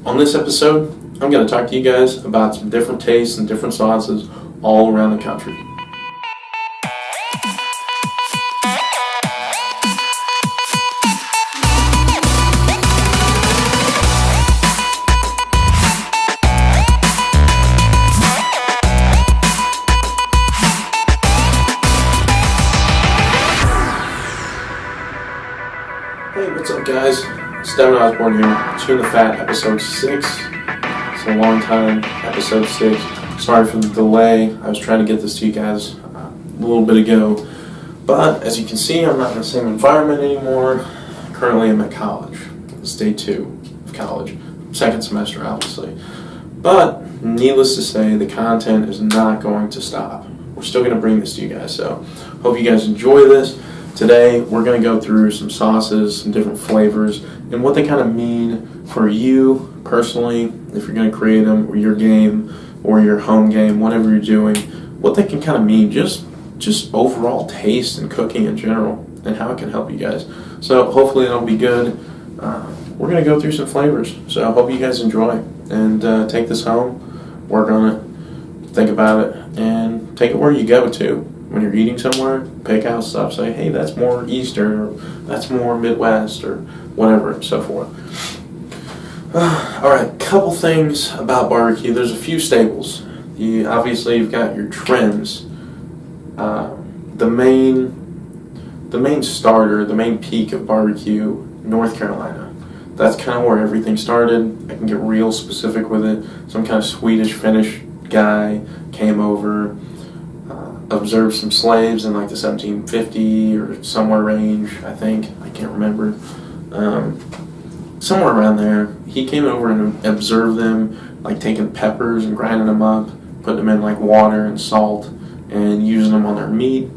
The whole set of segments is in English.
On this episode, I'm going to talk to you guys about some different tastes and different sauces all around the country. Hey, what's up guys? Steven Osborne here, Chewing the Fat, episode 6. It's a long time, episode 6. Sorry for the delay. I was trying to get this to you guys a little bit ago. But as you can see, I'm not in the same environment anymore. Currently I'm at college. It's day 2 of college. Second semester, obviously. But, needless to say, the content is not going to stop. We're still going to bring this to you guys, so hope you guys enjoy this. Today, we're going to go through some sauces, some different flavors, and what they kind of mean for you personally, if you're going to create them, or your game, or your home game, whatever you're doing, what they can kind of mean, just overall taste and cooking in general, and how it can help you guys. So hopefully it'll be good. We're going to go through some flavors, so I hope you guys enjoy, and take this home, work on it, think about it, and take it where you go too. When you're eating somewhere, pick out stuff, say, hey, that's more Eastern, or that's more Midwest, or whatever, and so forth. Alright, couple things about barbecue. There's a few staples. Obviously, you've got your trends. The main starter, the main peak of barbecue, North Carolina. That's kind of where everything started. I can get real specific with it. Some kind of Swedish, Finnish guy came over, observed some slaves in like the 1750 or somewhere range, I think. I can't remember. Somewhere around there. He came over and observed them, like taking peppers and grinding them up, putting them in like water and salt, and using them on their meat.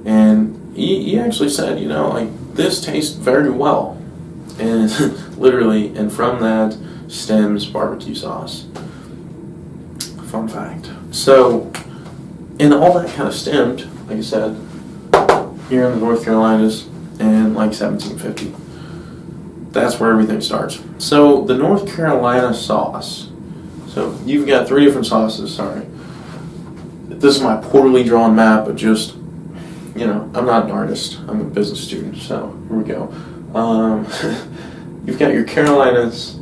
And he actually said, like, this tastes very well. And literally, and from that stems barbecue sauce. Fun fact. So, and all that kind of stemmed, like I said, here in the North Carolinas in like 1750. That's where everything starts. So the North Carolina sauce. So you've got 3 different sauces, sorry. This is my poorly drawn map, but just, I'm not an artist. I'm a business student, so here we go. You've got your Carolinas,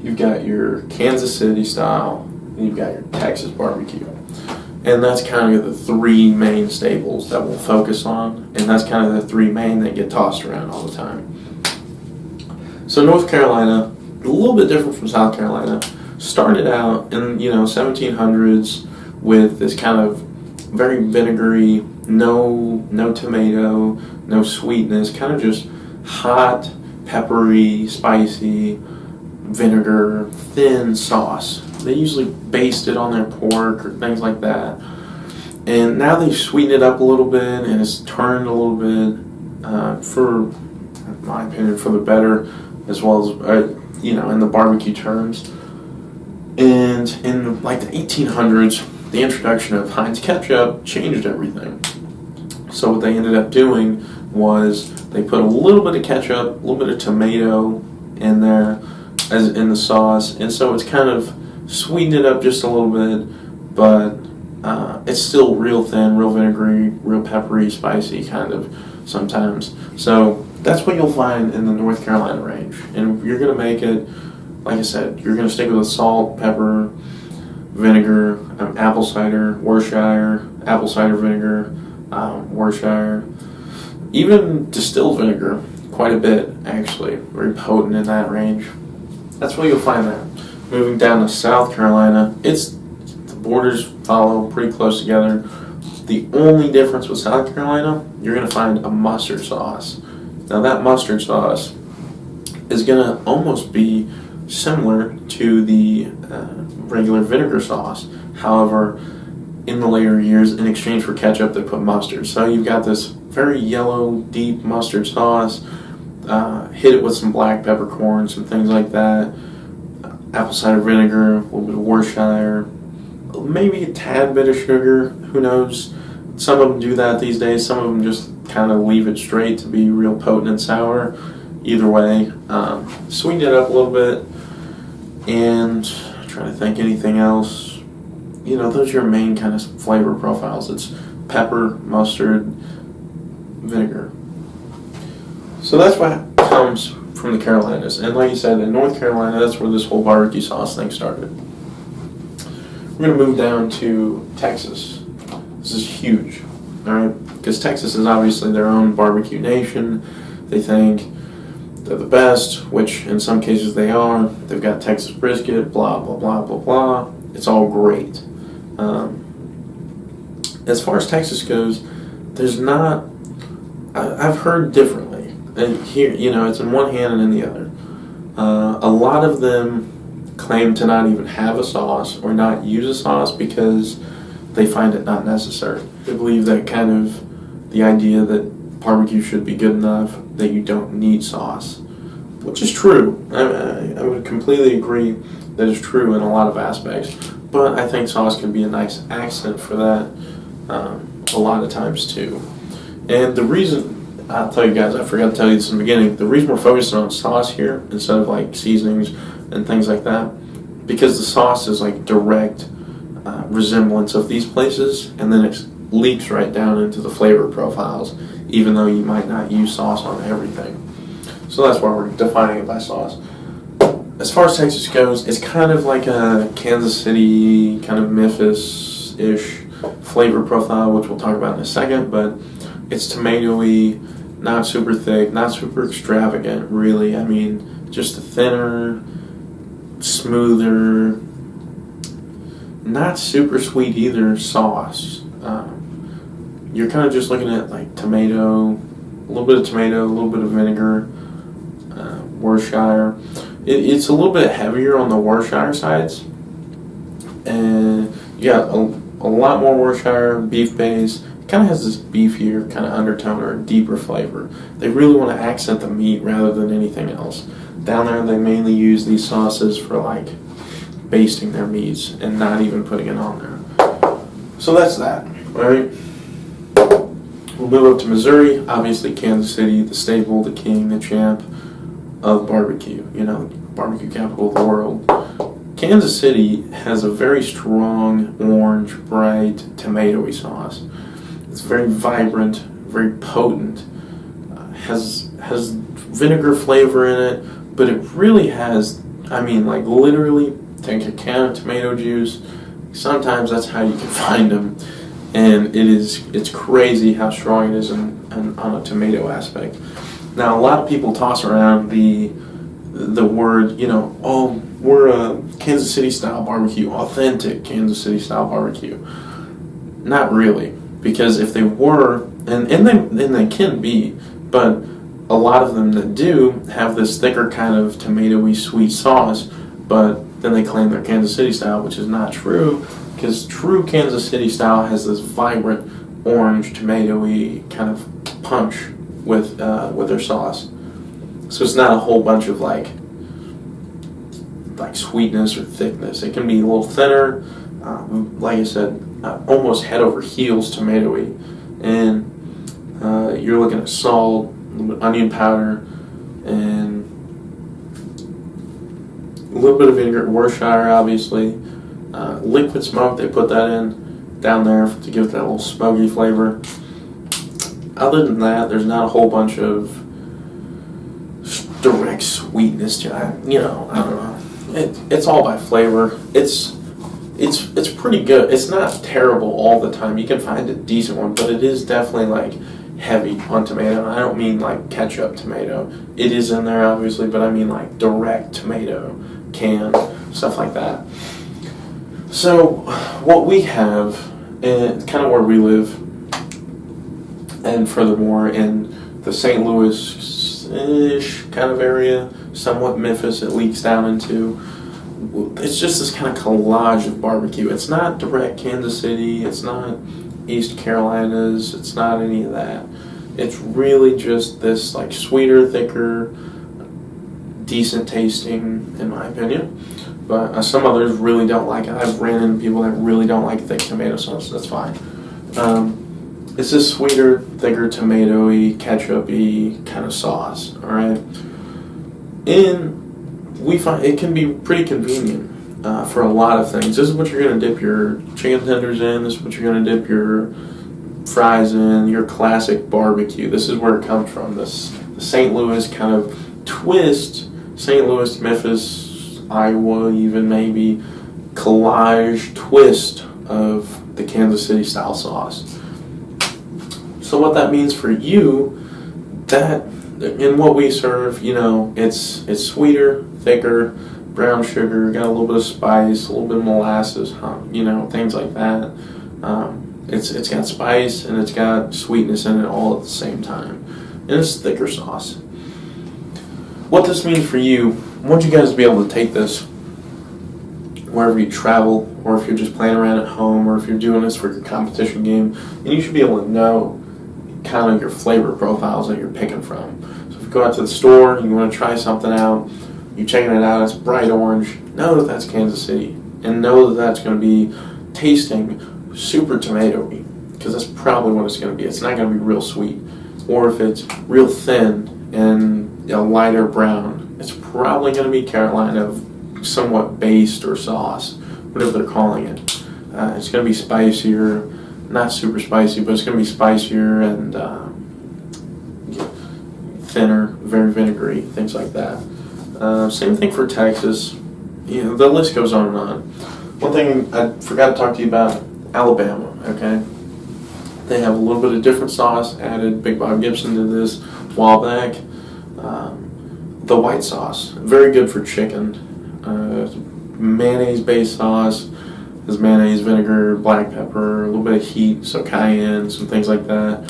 you've got your Kansas City style, and you've got your Texas barbecue. And that's kind of the 3 main staples that we'll focus on, and that's kind of the 3 main that get tossed around all the time. So North Carolina, a little bit different from South Carolina, started out in 1700s with this kind of very vinegary, no tomato, no sweetness, kind of just hot, peppery, spicy, vinegar, thin sauce. They usually baste it on their pork or things like that. And now they've sweetened it up a little bit, and it's turned a little bit, for, in my opinion, for the better, as well as, in the barbecue terms. And in like the 1800s, the introduction of Heinz ketchup changed everything. So what they ended up doing was they put a little bit of ketchup, a little bit of tomato in there, as in the sauce, and so it's kind of sweetened it up just a little bit, but it's still real thin, real vinegary, real peppery, spicy kind of sometimes. So that's what you'll find in the North Carolina range. And you're going to make it, like I said, you're going to stick with salt, pepper, vinegar, apple cider, Worcestershire, apple cider vinegar, Worcestershire, even distilled vinegar, quite a bit actually, very potent in that range. That's where you'll find that. Moving down to South Carolina, the borders follow pretty close together. The only difference with South Carolina, you're going to find a mustard sauce. Now that mustard sauce is going to almost be similar to the regular vinegar sauce. However, in the later years, in exchange for ketchup, they put mustard. So you've got this very yellow, deep mustard sauce. Hit it with some black peppercorn, some things like that. Apple cider vinegar, a little bit of Worcestershire, maybe a tad bit of sugar, who knows. Some of them do that these days. Some of them just kind of leave it straight to be real potent and sour. Either way, sweeten it up a little bit. And I'm trying to think anything else. Those are your main kind of flavor profiles. It's pepper, mustard, vinegar. So that's what comes from the Carolinas. And like you said, in North Carolina, that's where this whole barbecue sauce thing started. We're going to move down to Texas. This is huge, all right? Because Texas is obviously their own barbecue nation. They think they're the best, which in some cases they are. They've got Texas brisket, blah, blah, blah, blah, blah. It's all great. As far as Texas goes, there's not... I've heard differently. And here, it's in one hand and in the other. A lot of them claim to not even have a sauce or not use a sauce because they find it not necessary. They believe that kind of the idea that barbecue should be good enough that you don't need sauce, which is true. I would completely agree that is true in a lot of aspects, but I think sauce can be a nice accent for that a lot of times too. And the reason, I'll tell you guys, I forgot to tell you this in the beginning, the reason we're focusing on sauce here instead of like seasonings and things like that, because the sauce is like direct resemblance of these places, and then it leaks right down into the flavor profiles, even though you might not use sauce on everything. So that's why we're defining it by sauce. As far as Texas goes, it's kind of like a Kansas City, kind of Memphis-ish flavor profile, which we'll talk about in a second, but it's tomatoey, not super thick, not super extravagant, really. I mean, just a thinner, smoother, not super sweet either sauce. You're kind of just looking at like tomato, a little bit of tomato, a little bit of vinegar, Worcestershire. It's a little bit heavier on the Worcestershire sides, and you got a lot more Worcestershire, beef base. It kind of has this beefier kind of undertone or deeper flavor. They really want to accent the meat rather than anything else. Down there, they mainly use these sauces for like basting their meats and not even putting it on there. So that's that, right? We'll move up to Missouri. Obviously, Kansas City, the staple, the king, the champ of barbecue. Barbecue capital of the world. Kansas City has a very strong orange, bright, tomatoey sauce. It's very vibrant, very potent. Has vinegar flavor in it, but it really has. I mean, like literally, take a can of tomato juice. Sometimes that's how you can find them. And it's crazy how strong it is on a tomato aspect. Now, a lot of people toss around the word, we're a Kansas City style barbecue, authentic Kansas City style barbecue. Not really, because if they were, and they can be, but a lot of them that do have this thicker kind of tomatoey sweet sauce, but then they claim they're Kansas City style, which is not true. Because true Kansas City style has this vibrant orange, tomatoey kind of punch with their sauce. So it's not a whole bunch of like sweetness or thickness. It can be a little thinner, like I said, almost head over heels tomatoey. And you're looking at salt, a little bit of onion powder, and a little bit of vinegar, Worcestershire, obviously. Liquid smoke, they put that in down there to give it that little smoky flavor. Other than that, there's not a whole bunch of direct sweetness to it. I don't know. It's all by flavor. It's pretty good. It's not terrible all the time. You can find a decent one, but it is definitely like heavy on tomato. And I don't mean like ketchup tomato. It is in there obviously, but I mean like direct tomato, can, stuff like that. So what we have, kind of where we live, and furthermore in the St. Louis-ish kind of area, somewhat Memphis it leaks down into, it's just this kind of collage of barbecue. It's not direct Kansas City, it's not East Carolinas, it's not any of that. It's really just this like sweeter, thicker, decent tasting, in my opinion. But some others really don't like it. I've ran into people that really don't like thick tomato sauce. That's fine. It's this sweeter, thicker, tomatoey, ketchup-y kind of sauce. All right. In we find it can be pretty convenient for a lot of things. This is what you're going to dip your chicken tenders in. This is what you're going to dip your fries in. Your classic barbecue. This is where it comes from. The St. Louis kind of twist. St. Louis, Memphis, Iowa, even maybe collage twist of the Kansas City style sauce. So what that means for you, that in what we serve, it's sweeter, thicker, brown sugar, got a little bit of spice, a little bit of molasses, things like that. It's got spice and it's got sweetness in it all at the same time. And it's thicker sauce. What this means for you, I want you guys to be able to take this wherever you travel, or if you're just playing around at home, or if you're doing this for your competition game, and you should be able to know kind of your flavor profiles that you're picking from. So if you go out to the store and you want to try something out, you're checking it out, it's bright orange, know that that's Kansas City, and know that that's going to be tasting super tomatoey, because that's probably what it's going to be. It's not going to be real sweet. Or if it's real thin and a lighter brown, it's probably going to be Carolina somewhat based or sauce, whatever they're calling it. It's going to be spicier, not super spicy, but it's going to be spicier and thinner, very vinegary, things like that. Same thing for Texas. The list goes on and on. One thing I forgot to talk to you about, Alabama, okay? They have a little bit of different sauce added. Big Bob Gibson did this a while back. The white sauce, very good for chicken. Mayonnaise-based sauce. There's mayonnaise, vinegar, black pepper, a little bit of heat, so cayenne, some things like that.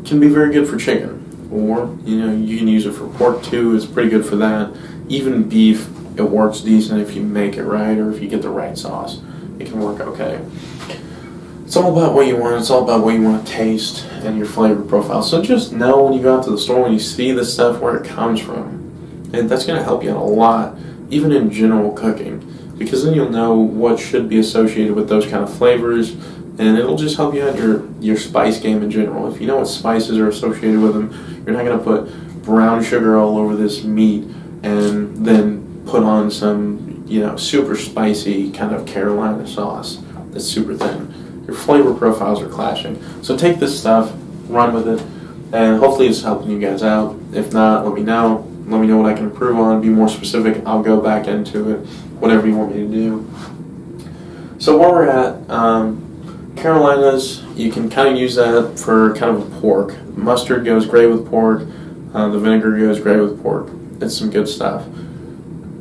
Can be very good for chicken. Or, you can use it for pork too. It's pretty good for that. Even beef, it works decent if you make it right or if you get the right sauce. It can work okay. It's all about what you want. It's all about what you want to taste and your flavor profile. So just know when you go out to the store, when you see this stuff, where it comes from. And that's going to help you out a lot, even in general cooking. Because then you'll know what should be associated with those kind of flavors, and it'll just help you out your spice game in general. If you know what spices are associated with them, you're not going to put brown sugar all over this meat and then put on some, super spicy kind of Carolina sauce that's super thin. Your flavor profiles are clashing. So take this stuff, run with it, and hopefully it's helping you guys out. If not, let me know. Let me know what I can improve on, be more specific. I'll go back into it, whatever you want me to do. So where we're at, Carolinas, you can kind of use that for kind of a pork. Mustard goes great with pork. The vinegar goes great with pork. It's some good stuff.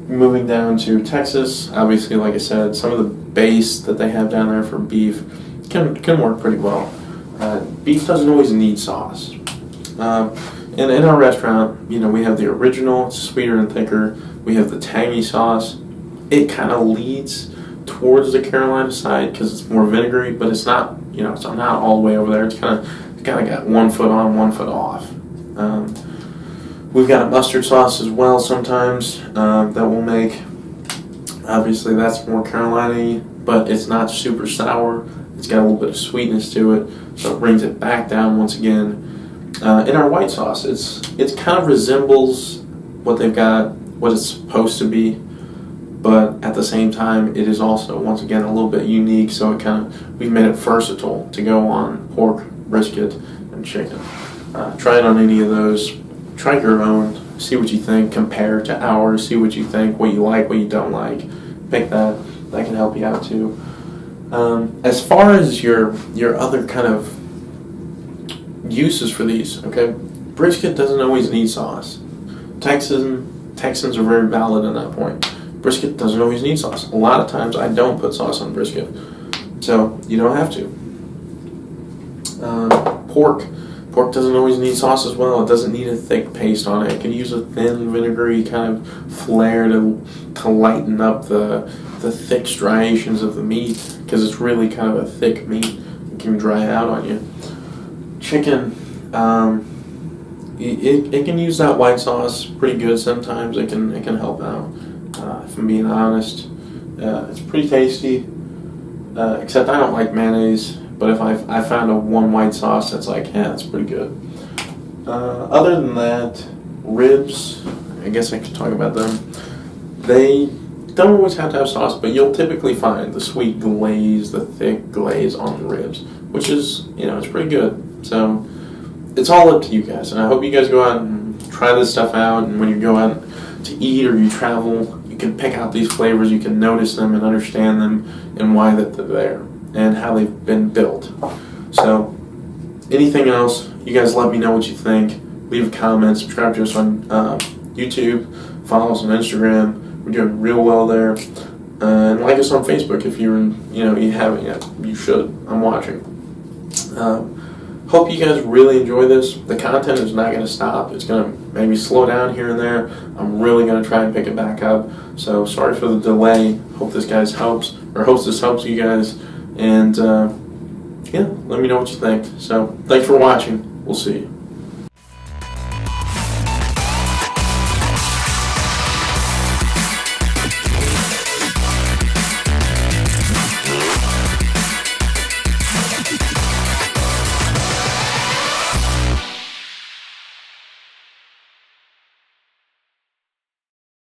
Moving down to Texas, obviously, like I said, some of the base that they have down there for beef can work pretty well. Beef doesn't always need sauce. And in our restaurant, we have the original, it's sweeter and thicker. We have the tangy sauce. It kind of leads towards the Carolina side because it's more vinegary, but it's not, it's not all the way over there. It's kind of got 1 foot on, 1 foot off. We've got a mustard sauce as well sometimes that we'll make. Obviously, that's more Carolina-y, but it's not super sour. It's got a little bit of sweetness to it, so it brings it back down once again. In our white sauce, it kind of resembles what they've got, what it's supposed to be, but at the same time, it is also, once again, a little bit unique, so we've made it versatile to go on pork, brisket, and chicken. Try it on any of those. Try your own. See what you think. Compare to ours. See what you think, what you like, what you don't like. Pick that. That can help you out, too. As far as your other kind of uses for these, okay? Brisket doesn't always need sauce. Texans are very valid on that point. Brisket doesn't always need sauce. A lot of times I don't put sauce on brisket, so you don't have to. Pork doesn't always need sauce as well. It doesn't need a thick paste on it. It can use a thin vinegary kind of flair to lighten up the thick striations of the meat, because it's really kind of a thick meat. It can dry out on you. Chicken, it can use that white sauce pretty good sometimes. It can help out. If I'm being honest, it's pretty tasty. Except I don't like mayonnaise. But if I found a one white sauce that's like, yeah, that's pretty good. Other than that, ribs, I guess I could talk about them. They don't always have to have sauce, but you'll typically find the sweet glaze, the thick glaze on the ribs, which is, it's pretty good. So it's all up to you guys, and I hope you guys go out and try this stuff out, and when you go out to eat or you travel, you can pick out these flavors, you can notice them and understand them and why that they're there and how they've been built. So anything else, you guys let me know what you think. Leave a comment, subscribe to us on YouTube, follow us on Instagram. We're doing real well there. And like us on Facebook if you haven't yet. You should. I'm watching. Hope you guys really enjoy this. The content is not going to stop. It's going to maybe slow down here and there. I'm really going to try and pick it back up. So sorry for the delay. Hope this helps you guys. And let me know what you think. So thanks for watching. We'll see you.